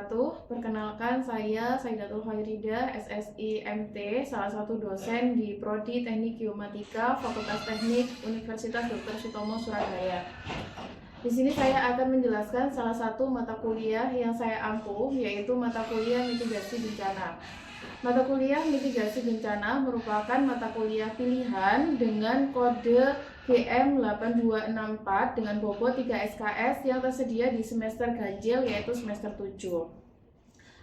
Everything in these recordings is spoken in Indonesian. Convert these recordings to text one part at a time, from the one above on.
wabarakatuh. Perkenalkan, saya Saidatul Khairida, SSI MT, salah satu dosen di Prodi Teknik Geomatika, Fakultas Teknik Universitas Dr. Sutomo, Surabaya. Di sini saya akan menjelaskan salah satu mata kuliah yang saya ampuh, yaitu mata kuliah mitigasi bencana. Mata kuliah mitigasi bencana merupakan mata kuliah pilihan dengan kode GM 8264 dengan bobot 3 SKS yang tersedia di semester ganjil, yaitu semester 7.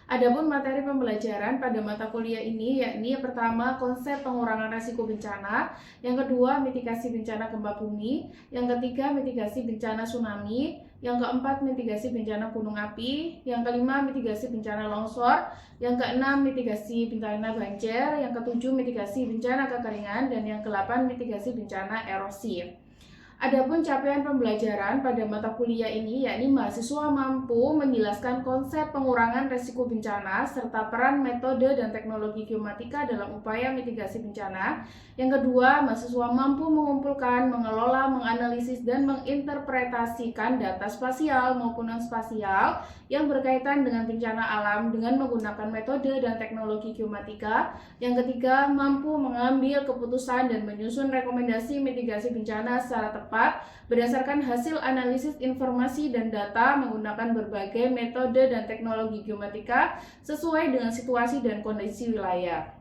Adapun materi pembelajaran pada mata kuliah ini yakni yang pertama konsep pengurangan risiko bencana, yang kedua mitigasi bencana gempa bumi, yang ketiga mitigasi bencana tsunami, yang keempat mitigasi bencana gunung api, yang kelima mitigasi bencana longsor, yang keenam mitigasi bencana banjir, yang ketujuh mitigasi bencana kekeringan, dan yang kedelapan mitigasi bencana erosi. Adapun capaian pembelajaran pada mata kuliah ini yakni mahasiswa mampu menjelaskan konsep pengurangan risiko bencana serta peran metode dan teknologi geomatika dalam upaya mitigasi bencana. Yang kedua, mahasiswa mampu mengumpulkan, mengelola, menganalisis, dan menginterpretasikan data spasial maupun non-spasial yang berkaitan dengan bencana alam dengan menggunakan metode dan teknologi geomatika. Yang ketiga, mampu mengambil keputusan dan menyusun rekomendasi mitigasi bencana secara tepat berdasarkan hasil analisis informasi dan data menggunakan berbagai metode dan teknologi geomatika sesuai dengan situasi dan kondisi wilayah.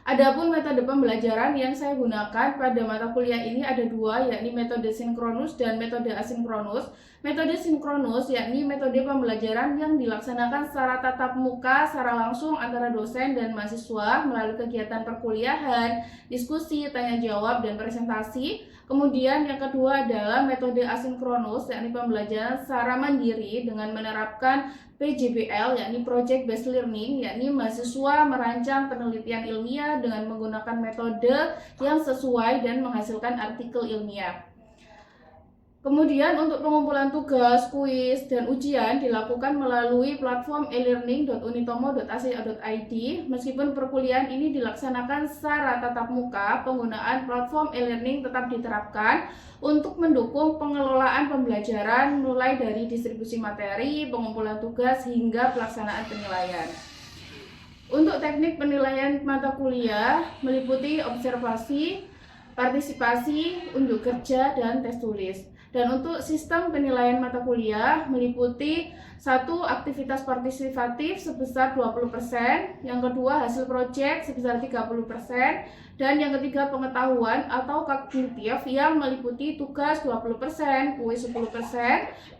Adapun metode pembelajaran yang saya gunakan pada mata kuliah ini ada dua, yakni metode sinkronus dan metode asinkronus. Metode sinkronus yakni metode pembelajaran yang dilaksanakan secara tatap muka, secara langsung antara dosen dan mahasiswa melalui kegiatan perkuliahan, diskusi, tanya jawab, dan presentasi. Kemudian yang kedua adalah metode asinkronus, yakni pembelajaran secara mandiri dengan menerapkan PJBL, yakni Project Based Learning, yakni mahasiswa merancang penelitian ilmiah dengan menggunakan metode yang sesuai dan menghasilkan artikel ilmiah. Kemudian untuk pengumpulan tugas, kuis, dan ujian dilakukan melalui platform e-learning.unitomo.ac.id. Meskipun perkuliahan ini dilaksanakan secara tatap muka, penggunaan platform e-learning tetap diterapkan untuk mendukung pengelolaan pembelajaran mulai dari distribusi materi, pengumpulan tugas, hingga pelaksanaan penilaian. Untuk teknik penilaian mata kuliah meliputi observasi, partisipasi, unjuk kerja, dan tes tulis. Dan untuk sistem penilaian mata kuliah meliputi satu, aktivitas partisipatif sebesar 20%, yang kedua hasil proyek sebesar 30%, dan yang ketiga pengetahuan atau kognitif yang meliputi tugas 20%, kuis 10%,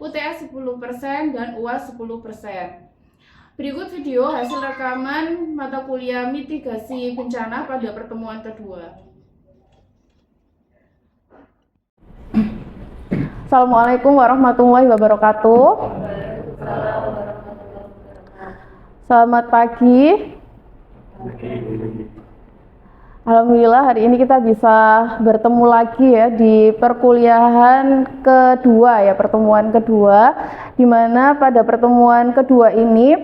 UTS 10%, dan UAS 10%. Berikut video hasil rekaman mata kuliah mitigasi bencana pada pertemuan kedua. Assalamualaikum warahmatullahi wabarakatuh. Selamat pagi. Alhamdulillah hari ini kita bisa bertemu lagi ya di perkuliahan kedua ya, pertemuan kedua, di mana pada pertemuan kedua ini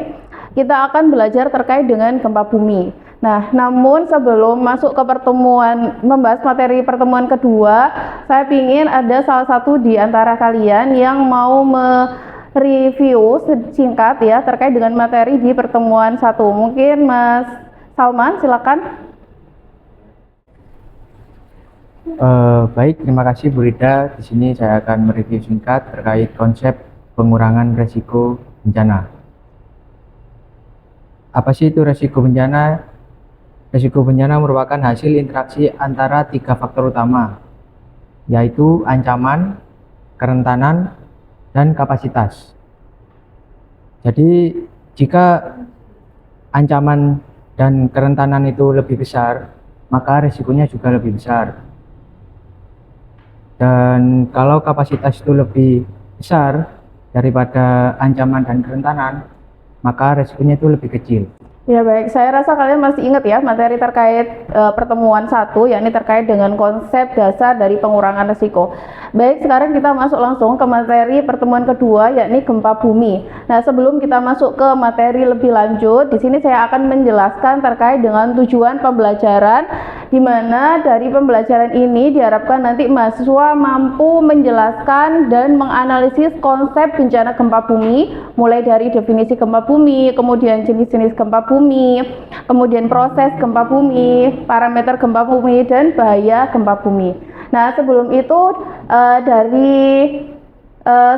kita akan belajar terkait dengan gempa bumi. Nah, namun sebelum masuk ke pertemuan, membahas materi pertemuan kedua, saya ingin ada salah satu di antara kalian yang mau mereview singkat ya terkait dengan materi di pertemuan satu. Mungkin Mas Salman, silakan. Baik, terima kasih Bu Rida. Di sini saya akan mereview singkat terkait konsep pengurangan resiko bencana. Apa sih itu resiko bencana? Risiko bencana merupakan hasil interaksi antara tiga faktor utama, yaitu ancaman, kerentanan, dan kapasitas. Jadi, jika ancaman dan kerentanan itu lebih besar, maka risikonya juga lebih besar. Dan kalau kapasitas itu lebih besar daripada ancaman dan kerentanan, maka risikonya itu lebih kecil. Ya baik, saya rasa kalian masih ingat ya materi terkait pertemuan satu, yakni terkait dengan konsep dasar dari pengurangan risiko. Baik, sekarang kita masuk langsung ke materi pertemuan kedua, yakni gempa bumi. Nah, sebelum kita masuk ke materi lebih lanjut, di sini saya akan menjelaskan terkait dengan tujuan pembelajaran di mana dari pembelajaran ini diharapkan nanti mahasiswa mampu menjelaskan dan menganalisis konsep bencana gempa bumi, mulai dari definisi gempa bumi, kemudian jenis-jenis gempa bumi, kemudian proses gempa bumi, parameter gempa bumi, dan bahaya gempa bumi. Nah, sebelum itu dari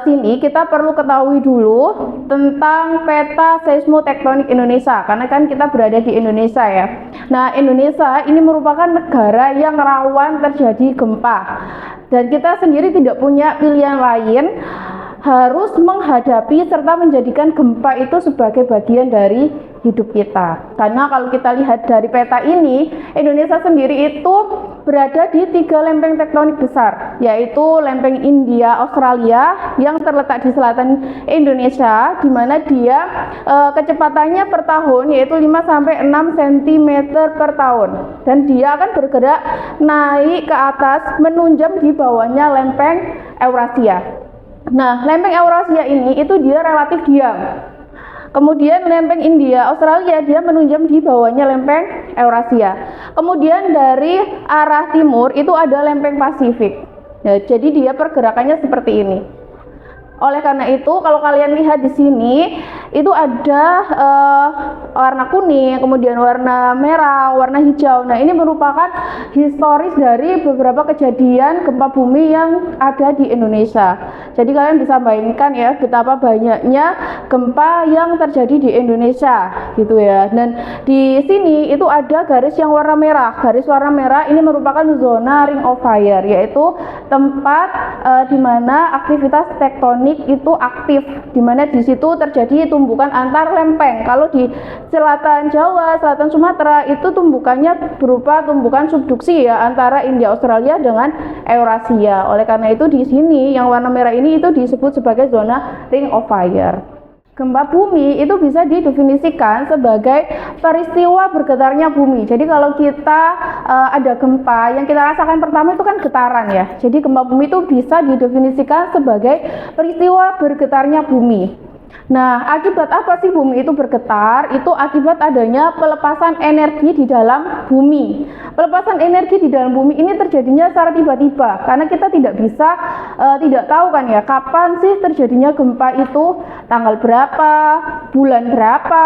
sini kita perlu ketahui dulu tentang peta seismotektonik Indonesia, karena kan kita berada di Indonesia ya. Nah, Indonesia ini merupakan negara yang rawan terjadi gempa, dan kita sendiri tidak punya pilihan lain, harus menghadapi serta menjadikan gempa itu sebagai bagian dari hidup kita. Karena kalau kita lihat dari peta ini, Indonesia sendiri itu berada di 3 lempeng tektonik besar, yaitu lempeng India Australia yang terletak di selatan Indonesia, di mana dia kecepatannya per tahun yaitu 5-6 cm per tahun, dan dia akan bergerak naik ke atas menunjam di bawahnya lempeng Eurasia. Nah, lempeng Eurasia ini itu dia relatif diam. Kemudian lempeng India Australia dia menunjam di bawahnya lempeng Eurasia. Kemudian dari arah timur itu ada lempeng Pasifik. Nah, jadi dia pergerakannya seperti ini. Oleh karena itu, kalau kalian lihat di sini, itu ada warna kuning, kemudian warna merah, warna hijau. Nah, ini merupakan historis dari beberapa kejadian gempa bumi yang ada di Indonesia. Jadi kalian bisa bayangkan ya, betapa banyaknya gempa yang terjadi di Indonesia, gitu ya. Dan di sini itu ada garis yang warna merah. Garis warna merah ini merupakan zona ring of fire, yaitu tempat di mana aktivitas tektonik itu aktif, di mana di situ terjadi tumbukan antar lempeng. Kalau di selatan Jawa, selatan Sumatera itu tumbukannya berupa tumbukan subduksi ya, antara India Australia dengan Eurasia. Oleh karena itu di sini yang warna merah ini itu disebut sebagai zona ring of fire. Gempa bumi itu bisa didefinisikan sebagai peristiwa bergetarnya bumi. Jadi kalau kita ada gempa, yang kita rasakan pertama itu kan getaran ya. Jadi gempa bumi itu bisa didefinisikan sebagai peristiwa bergetarnya bumi. Nah, akibat apa sih bumi itu bergetar? Itu akibat adanya pelepasan energi di dalam bumi. Pelepasan energi di dalam bumi ini terjadinya secara tiba-tiba, karena kita tidak bisa, tidak tahu kan ya, kapan sih terjadinya gempa itu, tanggal berapa, bulan berapa,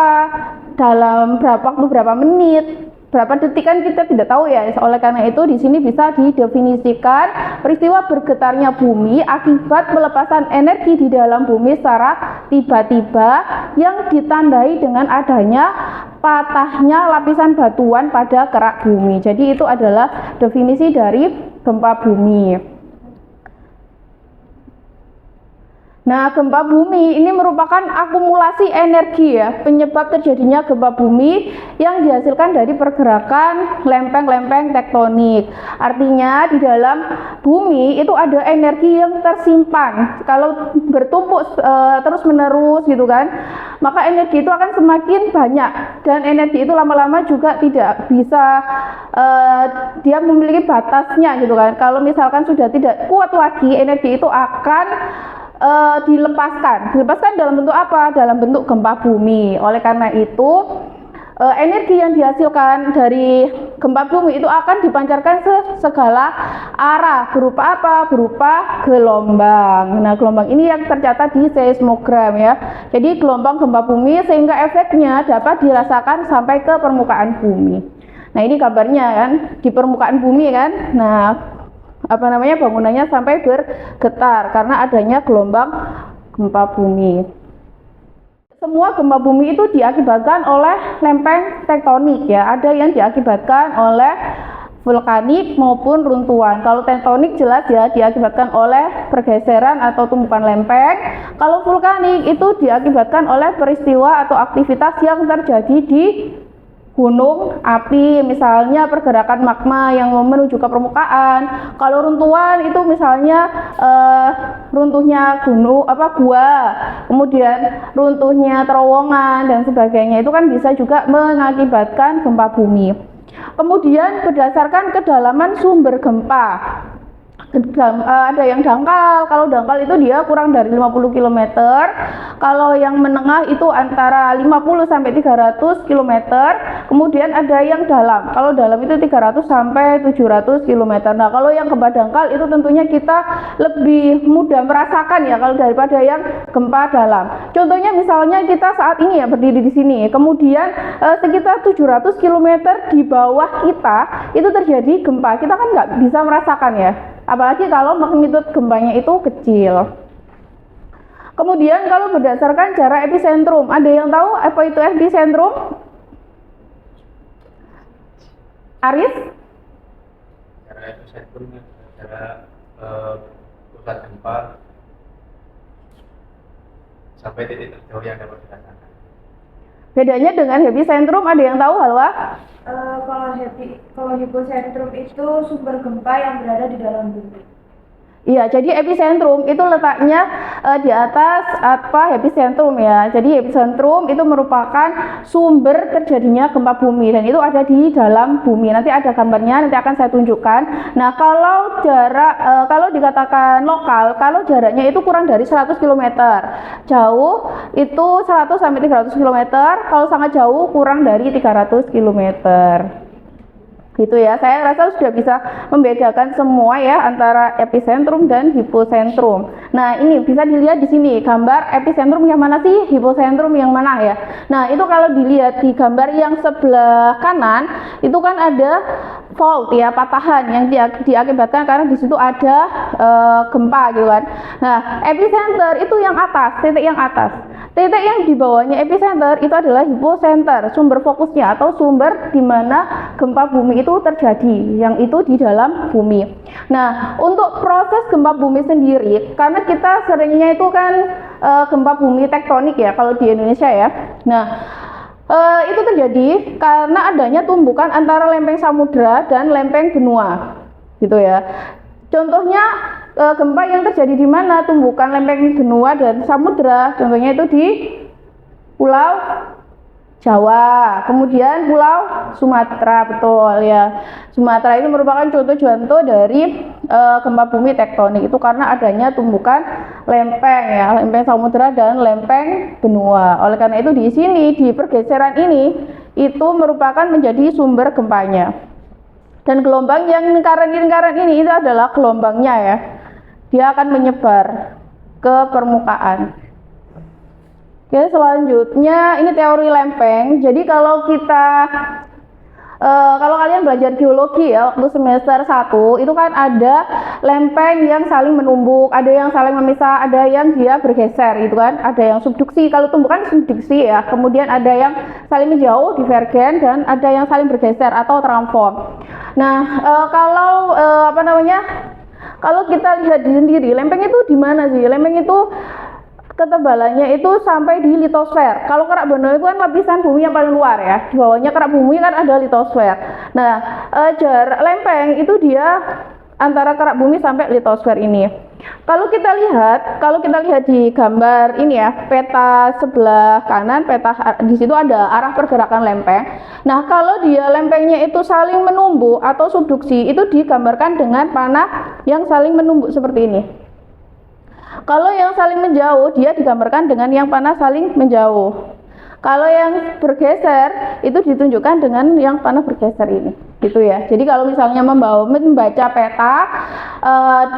dalam berapa waktu, berapa menit, berapa detik, kan kita tidak tahu ya. Oleh karena itu di sini bisa didefinisikan peristiwa bergetarnya bumi akibat pelepasan energi di dalam bumi secara tiba-tiba yang ditandai dengan adanya patahnya lapisan batuan pada kerak bumi. Jadi itu adalah definisi dari gempa bumi. Nah, gempa bumi ini merupakan akumulasi energi ya, penyebab terjadinya gempa bumi yang dihasilkan dari pergerakan lempeng-lempeng tektonik. Artinya di dalam bumi itu ada energi yang tersimpan. Kalau bertumpuk terus-menerus gitu kan, maka energi itu akan semakin banyak, dan energi itu lama-lama juga tidak bisa, dia memiliki batasnya gitu kan. Kalau misalkan sudah tidak kuat lagi, energi itu akan dilepaskan dalam bentuk apa? Dalam bentuk gempa bumi. Oleh karena itu energi yang dihasilkan dari gempa bumi itu akan dipancarkan ke segala arah. Berupa apa? Berupa gelombang. Nah, gelombang ini yang tercatat di seismogram ya. Jadi gelombang gempa bumi sehingga efeknya dapat dirasakan sampai ke permukaan bumi. Nah, ini kabarnya kan di permukaan bumi kan. Nah, bangunannya sampai bergetar karena adanya gelombang gempa bumi. Semua gempa bumi itu diakibatkan oleh lempeng tektonik ya. Ada yang diakibatkan oleh vulkanik maupun runtuhan. Kalau tektonik jelas ya diakibatkan oleh pergeseran atau tumpukan lempeng. Kalau vulkanik itu diakibatkan oleh peristiwa atau aktivitas yang terjadi di gunung api, misalnya pergerakan magma yang menuju ke permukaan. Kalau runtuhan itu misalnya runtuhnya gua, kemudian runtuhnya terowongan dan sebagainya, itu kan bisa juga mengakibatkan gempa bumi. Kemudian berdasarkan kedalaman sumber gempa. ada yang dangkal. Kalau dangkal itu dia kurang dari 50 km. Kalau yang menengah itu antara 50 sampai 300 km. Kemudian ada yang dalam. Kalau dalam itu 300 sampai 700 km. Nah, kalau yang gempa dangkal itu tentunya kita lebih mudah merasakan ya kalau daripada yang gempa dalam. Contohnya misalnya kita saat ini ya berdiri di sini. Kemudian sekitar 700 km di bawah kita itu terjadi gempa. Kita kan nggak bisa merasakan ya. Apalagi kalau magnitudo gempanya itu kecil. Kemudian kalau berdasarkan jarak epicentrum, ada yang tahu apa itu epicentrum? Aris? Jarak epicentrum jarak pusat gempa sampai titik terjauh yang dapat dirasakan. Bedanya dengan epicentrum ada yang tahu, Halwa? Kalau hipocentrum itu sumber gempa yang berada di dalam bumi. Iya, jadi epicentrum itu letaknya di atas epicentrum ya. Jadi epicentrum itu merupakan sumber terjadinya gempa bumi dan itu ada di dalam bumi. Nanti ada gambarnya, nanti akan saya tunjukkan. Nah, kalau jarak kalau dikatakan lokal, kalau jaraknya itu kurang dari 100 km. Jauh itu 100 sampai 300 km. Kalau sangat jauh kurang dari 300 km. Gitu ya, saya rasa sudah bisa membedakan semua ya antara epicentrum dan hipocentrum. Nah, ini bisa dilihat di sini gambar epicentrum yang mana sih, hipocentrum yang mana ya. Nah, itu kalau dilihat di gambar yang sebelah kanan itu kan ada fault ya, patahan yang diakibatkan karena di situ ada gempa gitu kan. Nah, epicenter itu yang atas, titik yang atas. Titik yang di bawahnya epicenter itu adalah hipocenter, sumber fokusnya atau sumber di mana gempa bumi itu terjadi, yang itu di dalam bumi. Nah, untuk proses gempa bumi sendiri, karena kita seringnya itu kan gempa bumi tektonik ya kalau di Indonesia ya. Nah, itu terjadi karena adanya tumbukan antara lempeng samudra dan lempeng benua, gitu ya. Contohnya gempa yang terjadi di mana? Tumbukan lempeng benua dan samudra. Contohnya itu di Pulau Jawa, kemudian Pulau Sumatera, betul ya. Sumatera itu merupakan contoh dari gempa bumi tektonik itu karena adanya tumbukan lempeng ya, lempeng samudra dan lempeng benua. Oleh karena itu di sini di pergeseran ini itu merupakan menjadi sumber gempanya. Dan gelombang yang lingkaran-lingkaran ini itu adalah gelombangnya ya. Dia akan menyebar ke permukaan. Oke, selanjutnya ini teori lempeng. Jadi kalau kalian belajar geologi ya waktu semester 1 itu kan ada lempeng yang saling menumbuk, ada yang saling memisah, ada yang dia bergeser gitu kan, ada yang subduksi. Kalau tumbukan subduksi ya, kemudian ada yang saling menjauh divergen dan ada yang saling bergeser atau transform. Nah, kalau kita lihat di sendiri, lempeng itu di mana sih? Lempeng itu ketebalannya itu sampai di litosfer. Kalau kerak Bono itu kan lapisan bumi yang paling luar ya. Di bawahnya kerak bumi kan ada litosfer. Nah, jarak lempeng itu dia antara kerak bumi sampai litosfer ini. Kalau kita lihat di gambar ini ya, peta sebelah kanan, di situ ada arah pergerakan lempeng. Nah, kalau dia lempengnya itu saling menumbuk atau subduksi, itu digambarkan dengan panah yang saling menumbuk seperti ini. Kalau yang saling menjauh, dia digambarkan dengan yang panah saling menjauh. Kalau yang bergeser, itu ditunjukkan dengan yang panah bergeser ini, gitu ya. Jadi kalau misalnya membaca peta,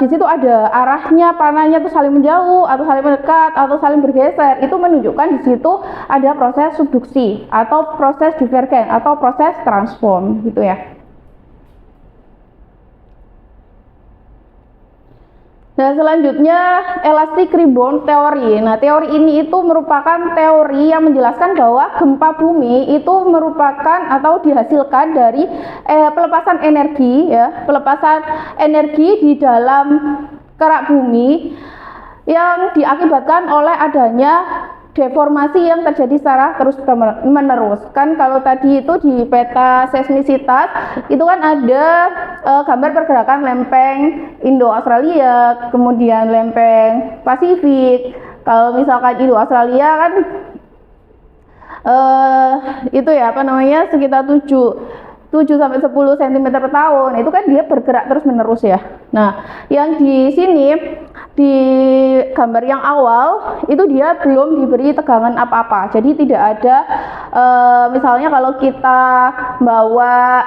di situ ada arahnya panahnya itu saling menjauh, atau saling mendekat, atau saling bergeser. Itu menunjukkan di situ ada proses subduksi, atau proses divergen, atau proses transform, gitu ya. Nah, selanjutnya elastic rebound teori. Nah, teori ini itu merupakan teori yang menjelaskan bahwa gempa bumi itu merupakan atau dihasilkan dari pelepasan energi di dalam kerak bumi yang diakibatkan oleh adanya deformasi yang terjadi secara terus menerus. Kan kalau tadi itu di peta seismisitas itu kan ada gambar pergerakan lempeng Indo-Australia, kemudian lempeng Pasifik. Kalau misalkan Indo-Australia kan itu ya sekitar 7 sampai 10 cm per tahun, itu kan dia bergerak terus menerus ya. Nah, yang di sini di gambar yang awal itu dia belum diberi tegangan apa-apa. Jadi tidak ada misalnya kalau kita bawa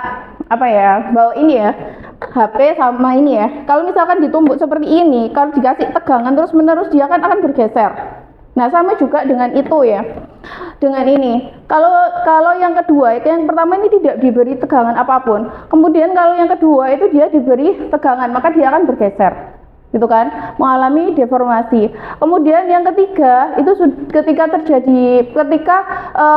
bawa ini ya, HP sama ini ya. Kalau misalkan ditumbuk seperti ini, kalau dikasih tegangan terus menerus dia kan akan bergeser. Nah, sama juga dengan itu ya. Dengan ini. Kalau yang kedua, yang pertama ini tidak diberi tegangan apapun. Kemudian kalau yang kedua itu dia diberi tegangan, maka dia akan bergeser. Gitu kan? Mengalami deformasi. Kemudian yang ketiga, itu ketika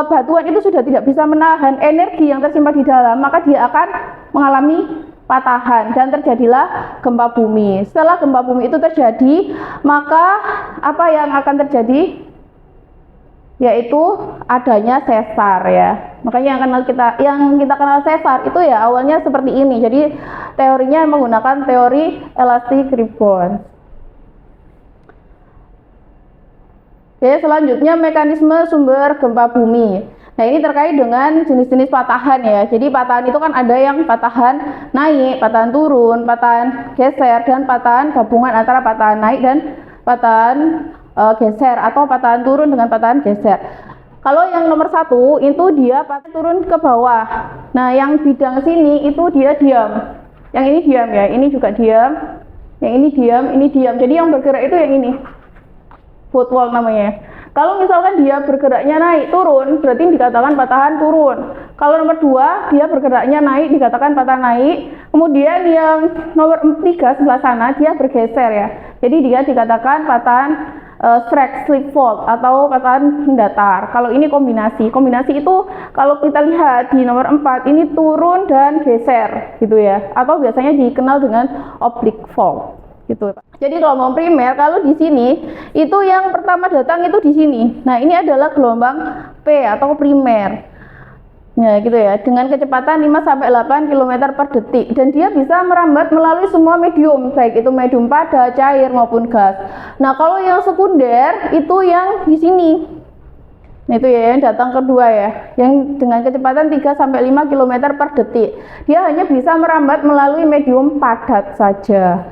batuan itu sudah tidak bisa menahan energi yang tersimpan di dalam, maka dia akan mengalami patahan dan terjadilah gempa bumi. Setelah gempa bumi itu terjadi, maka apa yang akan terjadi? Yaitu adanya sesar ya. Makanya yang kita kenal sesar itu ya awalnya seperti ini. Jadi teorinya menggunakan teori elastic rebound. Oke, selanjutnya mekanisme sumber gempa bumi. Nah, ini terkait dengan jenis-jenis patahan ya. Jadi patahan itu kan ada yang patahan naik, patahan turun, patahan geser, dan patahan gabungan antara patahan naik dan patahan geser, atau patahan turun dengan patahan geser. Kalau yang nomor 1 itu dia patahan turun ke bawah. Nah, yang bidang sini itu dia diam. Yang ini diam ya, ini juga diam. Yang ini diam, ini diam. Jadi yang bergerak itu yang ini. Footwall namanya. Kalau misalkan dia bergeraknya naik turun, berarti dikatakan patahan turun. Kalau nomor 2 dia bergeraknya naik, dikatakan patahan naik. Kemudian yang nomor 3 sebelah sana dia bergeser ya. Jadi dia dikatakan patahan strike slip fault atau patahan mendatar. Kalau ini kombinasi itu kalau kita lihat di nomor 4 ini turun dan geser gitu ya, atau biasanya dikenal dengan oblique fault gitu. Jadi gelombang primer kalau di sini itu yang pertama datang itu di sini. Nah, ini adalah gelombang P atau primer. Ya, gitu ya, dengan kecepatan 5 sampai 8 km per detik, dan dia bisa merambat melalui semua medium, baik itu medium padat, cair maupun gas. Nah, kalau yang sekunder itu yang di sini. Nah, itu ya yang datang kedua ya, yang dengan kecepatan 3 sampai 5 km per detik. Dia hanya bisa merambat melalui medium padat saja.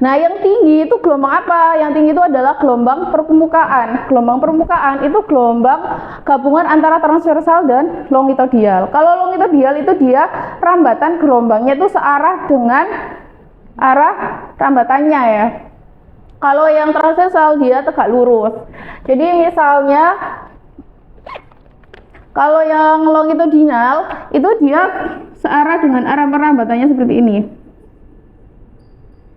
Nah, yang tinggi itu gelombang apa? Yang tinggi itu adalah gelombang permukaan. Gelombang permukaan itu gelombang gabungan antara transversal dan longitudinal. Kalau longitudinal itu dia rambatan gelombangnya itu searah dengan arah rambatannya ya. Kalau yang transversal dia tegak lurus. Jadi misalnya kalau yang longitudinal itu dia searah dengan arah perambatannya seperti ini.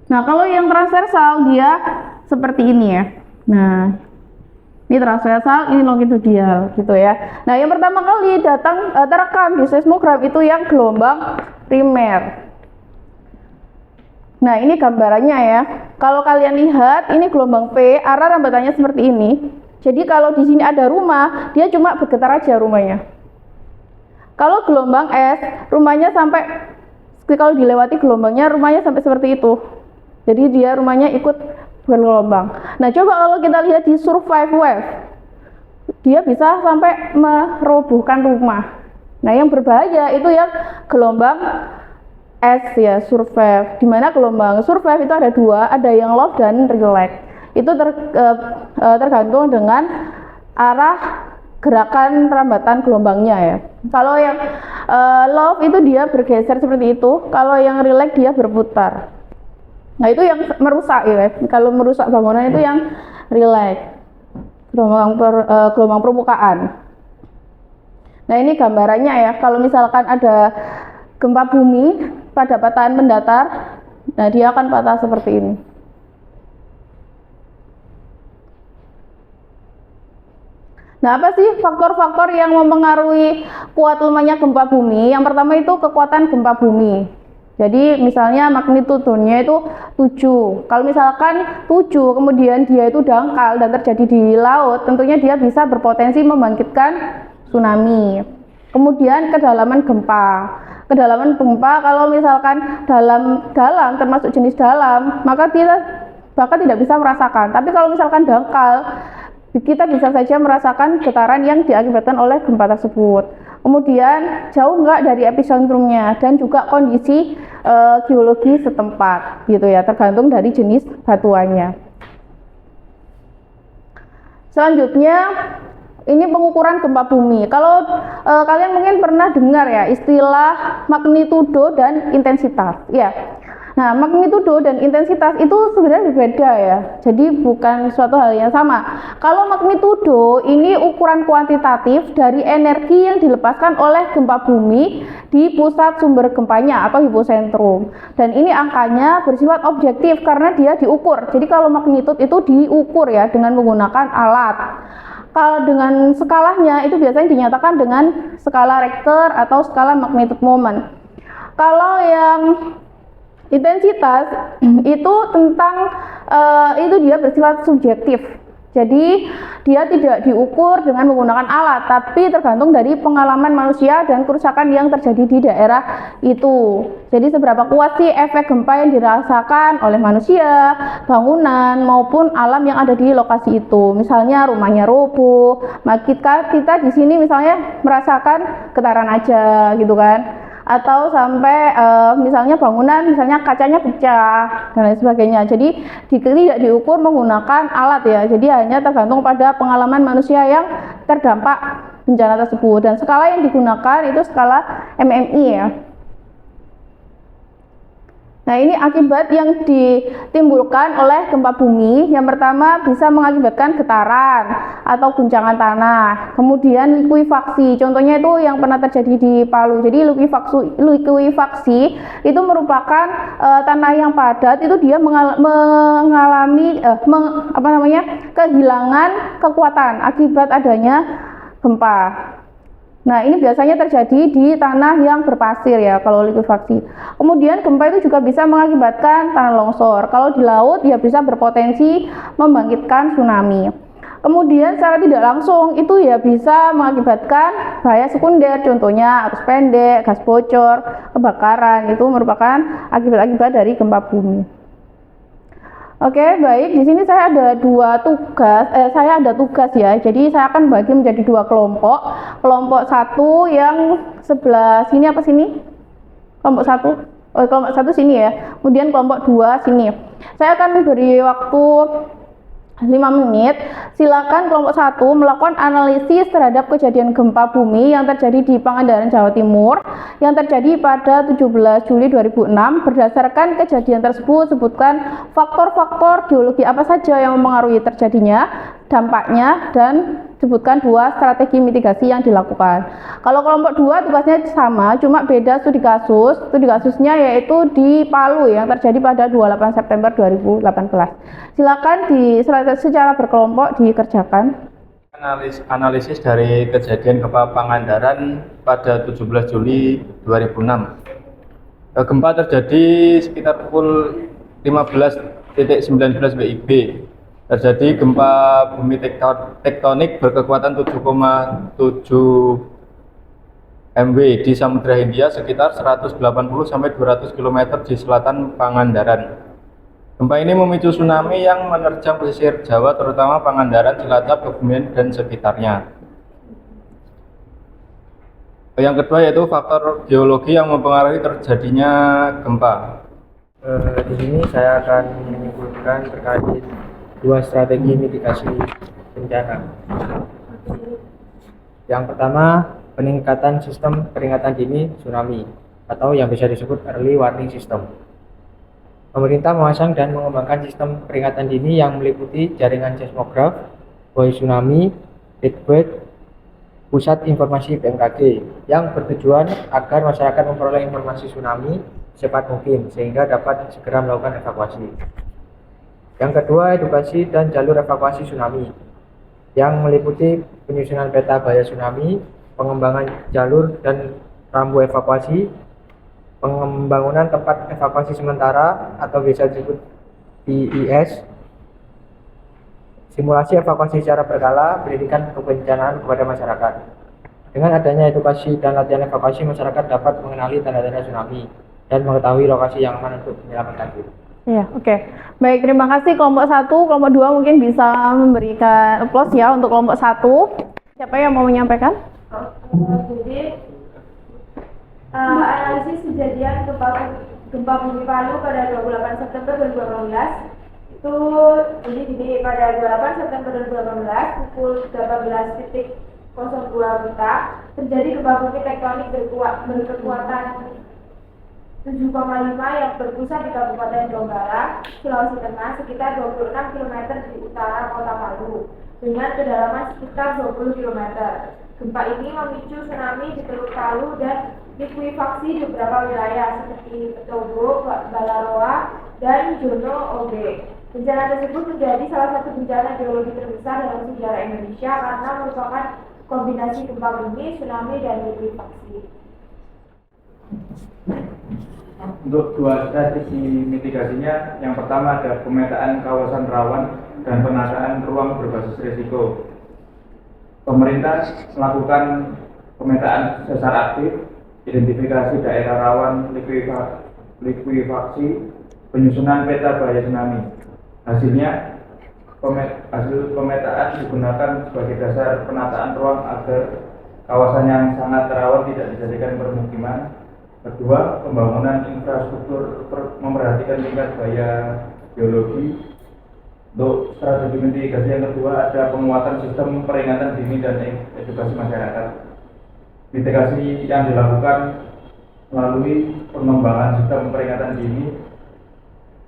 Nah, kalau yang transversal dia seperti ini ya. Nah, ini transversal, ini longitudinal gitu ya. Nah, yang pertama kali terekam di seismogram itu yang gelombang primer. Nah, ini gambarannya ya. Kalau kalian lihat, ini gelombang P, arah rambatannya seperti ini. Jadi kalau di sini ada rumah, dia cuma bergetar aja rumahnya. Kalau gelombang S, rumahnya kalau dilewati gelombangnya, rumahnya sampai seperti itu. Jadi dia rumahnya ikut bergelombang. Nah, coba kalau kita lihat di survive wave, dia bisa sampai merobohkan rumah. Nah, yang berbahaya itu yang gelombang S ya, survive. Dimana gelombang survive itu ada 2, ada yang low dan relax. Itu tergantung dengan arah gerakan rambatan gelombangnya ya. Kalau yang low itu dia bergeser seperti itu, kalau yang relax dia berputar. Nah, itu yang merusak ya. Kalau merusak bangunan itu yang relax, gelombang permukaan. Nah, ini gambarannya ya. Kalau misalkan ada gempa bumi pada patahan mendatar, nah dia akan patah seperti ini. Nah, apa sih faktor-faktor yang mempengaruhi kuat lemahnya gempa bumi? Yang pertama itu kekuatan gempa bumi. Jadi misalnya magnitudenya itu 7. Kalau misalkan 7 kemudian dia itu dangkal dan terjadi di laut, tentunya dia bisa berpotensi membangkitkan tsunami. Kemudian kedalaman gempa. Kedalaman gempa kalau misalkan dalam termasuk jenis dalam, maka kita bahkan tidak bisa merasakan. Tapi kalau misalkan dangkal, kita bisa saja merasakan getaran yang diakibatkan oleh gempa tersebut. kemudian jauh nggak dari epicentrumnya, dan juga kondisi geologi setempat gitu ya, tergantung dari jenis batuannya. Selanjutnya ini pengukuran gempa bumi. Kalau kalian mungkin pernah dengar ya istilah magnitudo dan intensitas ya. Nah, magnitudo dan intensitas itu sebenarnya berbeda ya. Jadi bukan suatu hal yang sama. Kalau magnitudo ini ukuran kuantitatif dari energi yang dilepaskan oleh gempa bumi di pusat sumber gempanya atau hipocentrum. Dan ini angkanya bersifat objektif karena dia diukur. Jadi kalau magnitudo itu diukur ya dengan menggunakan alat. Kalau dengan skalanya itu biasanya dinyatakan dengan skala Richter atau skala magnitude moment. Kalau yang intensitas itu tentang itu dia bersifat subjektif. Jadi dia tidak diukur dengan menggunakan alat, tapi tergantung dari pengalaman manusia dan kerusakan yang terjadi di daerah itu. Jadi seberapa kuat sih efek gempa yang dirasakan oleh manusia, bangunan maupun alam yang ada di lokasi itu. Misalnya rumahnya roboh, kita di sini misalnya merasakan getaran aja gitu kan. Atau sampai misalnya bangunan misalnya kacanya pecah dan lain sebagainya. Jadi tidak diukur menggunakan alat ya. Jadi hanya tergantung pada pengalaman manusia yang terdampak bencana tersebut. Dan skala yang digunakan itu skala MMI ya. Nah, ini akibat yang ditimbulkan oleh gempa bumi. Yang pertama bisa mengakibatkan getaran atau guncangan tanah. Kemudian likuifaksi. Contohnya itu yang pernah terjadi di Palu. Jadi likuifaksi itu merupakan tanah yang padat, itu dia mengalami kehilangan kekuatan akibat adanya gempa. Nah, ini biasanya terjadi di tanah yang berpasir ya kalau likuifaksi. Kemudian gempa itu juga bisa mengakibatkan tanah longsor. Kalau di laut ya bisa berpotensi membangkitkan tsunami. Kemudian secara tidak langsung itu ya bisa mengakibatkan bahaya sekunder, contohnya arus pendek, gas bocor, kebakaran. Itu merupakan akibat-akibat dari gempa bumi. Oke, baik. Di sini saya ada tugas ya. Jadi saya akan bagi menjadi dua kelompok. Kelompok satu yang sebelah sini apa sini? Kelompok satu. Kelompok satu sini ya. Kemudian kelompok dua sini. Saya akan beri waktu 5 menit. Silakan kelompok 1 melakukan analisis terhadap kejadian gempa bumi yang terjadi di Pangandaran, Jawa Timur yang terjadi pada 17 Juli 2006. Berdasarkan kejadian tersebut, sebutkan faktor-faktor geologi apa saja yang mempengaruhi terjadinya, dampaknya, dan sebutkan 2 strategi mitigasi yang dilakukan. Kalau kelompok 2 tugasnya sama, cuma beda studi kasus. Studi kasusnya yaitu di Palu yang terjadi pada 28 September 2018. Silakan secara berkelompok dikerjakan. Analisis dari kejadian gempa Pangandaran pada 17 Juli 2006. Gempa terjadi sekitar pukul 15.19 WIB. Terjadi gempa bumi tektonik berkekuatan 7,7 MW di Samudra Hindia sekitar 180 sampai 200 km di selatan Pangandaran. Gempa ini memicu tsunami yang menerjang pesisir Jawa, terutama Pangandaran, Cilacap, Kebumen, dan sekitarnya. Yang kedua yaitu faktor geologi yang mempengaruhi terjadinya gempa. Di sini saya akan menyimpulkan terkait 2 strategi mitigasi bencana. Yang pertama, peningkatan sistem peringatan dini tsunami atau yang bisa disebut early warning system. Pemerintah memasang dan mengembangkan sistem peringatan dini yang meliputi jaringan seismograf, buoy tsunami, earthquake, pusat informasi BMKG yang bertujuan agar masyarakat memperoleh informasi tsunami secepat mungkin sehingga dapat segera melakukan evakuasi. Yang kedua, edukasi dan jalur evakuasi tsunami yang meliputi penyusunan peta bahaya tsunami, pengembangan jalur dan rambu evakuasi, pembangunan tempat evakuasi sementara atau bisa disebut PES, simulasi evakuasi secara berkala, pendidikan kebencanaan kepada masyarakat. Dengan adanya edukasi dan latihan evakuasi, masyarakat dapat mengenali tanda-tanda tsunami dan mengetahui lokasi yang aman untuk menyelamatkan diri. Ya, oke. Baik, terima kasih kelompok 1. Kelompok 2 mungkin bisa memberikan applause ya untuk kelompok 1. Siapa yang mau menyampaikan? Jadi analisis kejadian gempa bumi Palu pada 28 September 2018 itu jadi gini, pada 28 September 2018 pukul 18.02 WITA terjadi gempa bumi tektonik berkekuatan 7,5 yang berpusat di Kabupaten Donggala, Sulawesi Tengah sekitar 26 km di utara kota Palu dengan kedalaman sekitar 20 km. Gempa ini memicu tsunami di Teluk Palu dan likuifaksi di beberapa wilayah seperti Petobo, Balaroa, dan Jono Obe. Bencana tersebut menjadi salah satu bencana geologi terbesar dalam sejarah Indonesia karena merupakan kombinasi gempa bumi, tsunami, dan likuifaksi. Untuk dua strategi mitigasinya, yang pertama ada pemetaan kawasan rawan dan penataan ruang berbasis risiko. Pemerintah melakukan pemetaan secara aktif, identifikasi daerah rawan likuifaksi, penyusunan peta bahaya tsunami. Hasil pemetaan digunakan sebagai dasar penataan ruang agar kawasan yang sangat rawan tidak dijadikan permukiman. Kedua, pembangunan infrastruktur memperhatikan tingkat bahaya geologi. Untuk strategi mitigasi yang kedua ada penguatan sistem peringatan dini dan edukasi masyarakat. Mitigasi yang dilakukan melalui pengembangan sistem peringatan dini,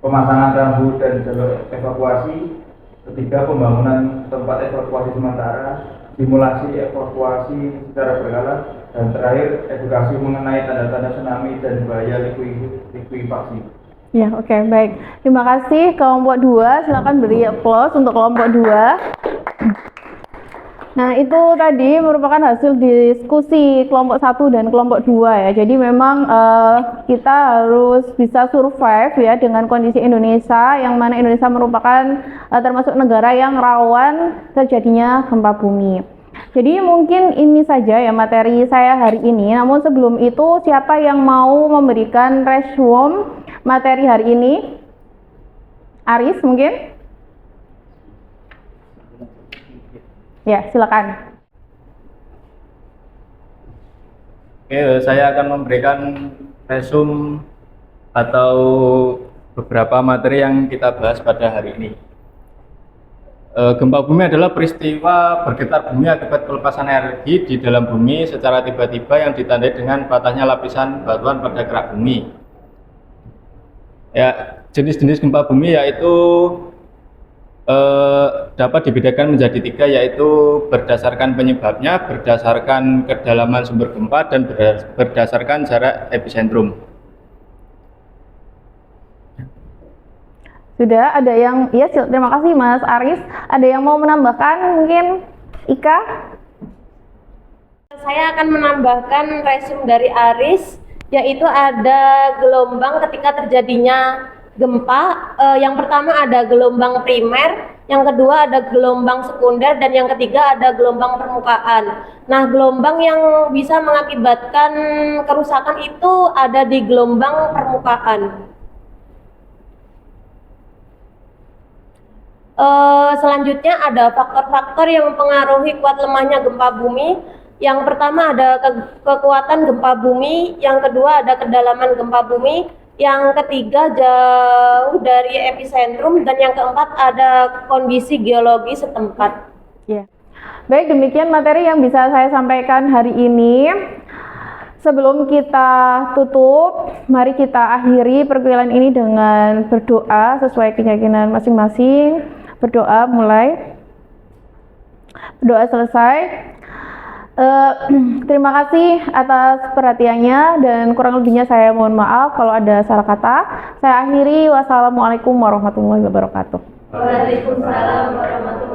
pemasangan rambu dan jalur evakuasi. Ketiga, pembangunan tempat evakuasi sementara, simulasi evakuasi secara berkala, dan terakhir edukasi mengenai tanda-tanda tsunami dan bahaya likuifaksi. Ya, oke, baik. Terima kasih kelompok 2. Silakan beri aplaus untuk kelompok 2. Nah, itu tadi merupakan hasil diskusi kelompok 1 dan kelompok 2 ya. Jadi memang kita harus bisa survive ya dengan kondisi Indonesia, yang mana Indonesia merupakan termasuk negara yang rawan terjadinya gempa bumi. Jadi mungkin ini saja ya materi saya hari ini. Namun sebelum itu, siapa yang mau memberikan resum materi hari ini? Aris mungkin? Ya, silakan. Oke, saya akan memberikan resum atau beberapa materi yang kita bahas pada hari ini. Gempa bumi adalah peristiwa bergetar bumi akibat pelepasan energi di dalam bumi secara tiba-tiba yang ditandai dengan patahnya lapisan batuan pada kerak bumi. Ya, jenis-jenis gempa bumi yaitu dapat dibedakan menjadi 3, yaitu berdasarkan penyebabnya, berdasarkan kedalaman sumber gempa, dan berdasarkan jarak epicentrum. Sudah ada yang, ya terima kasih Mas Aris. Ada yang mau menambahkan mungkin? Ika? Saya akan menambahkan resum dari Aris, yaitu ada gelombang ketika terjadinya gempa. Yang pertama ada gelombang primer, yang kedua ada gelombang sekunder, dan yang ketiga ada gelombang permukaan. Nah, gelombang yang bisa mengakibatkan kerusakan itu ada di gelombang permukaan. Selanjutnya ada faktor-faktor yang mempengaruhi kuat lemahnya gempa bumi. Yang pertama ada kekuatan gempa bumi, yang kedua ada kedalaman gempa bumi, yang ketiga jauh dari epicentrum, dan yang keempat ada kondisi geologi setempat. Ya. Baik, demikian materi yang bisa saya sampaikan hari ini. Sebelum kita tutup, mari kita akhiri perkuliahan ini dengan berdoa sesuai keyakinan masing-masing. Berdoa mulai. Berdoa selesai. Terima kasih atas perhatiannya, dan kurang lebihnya saya mohon maaf kalau ada salah kata. Saya akhiri. Wassalamualaikum warahmatullahi wabarakatuh. Waalaikumsalam warahmatullahi wabarakatuh.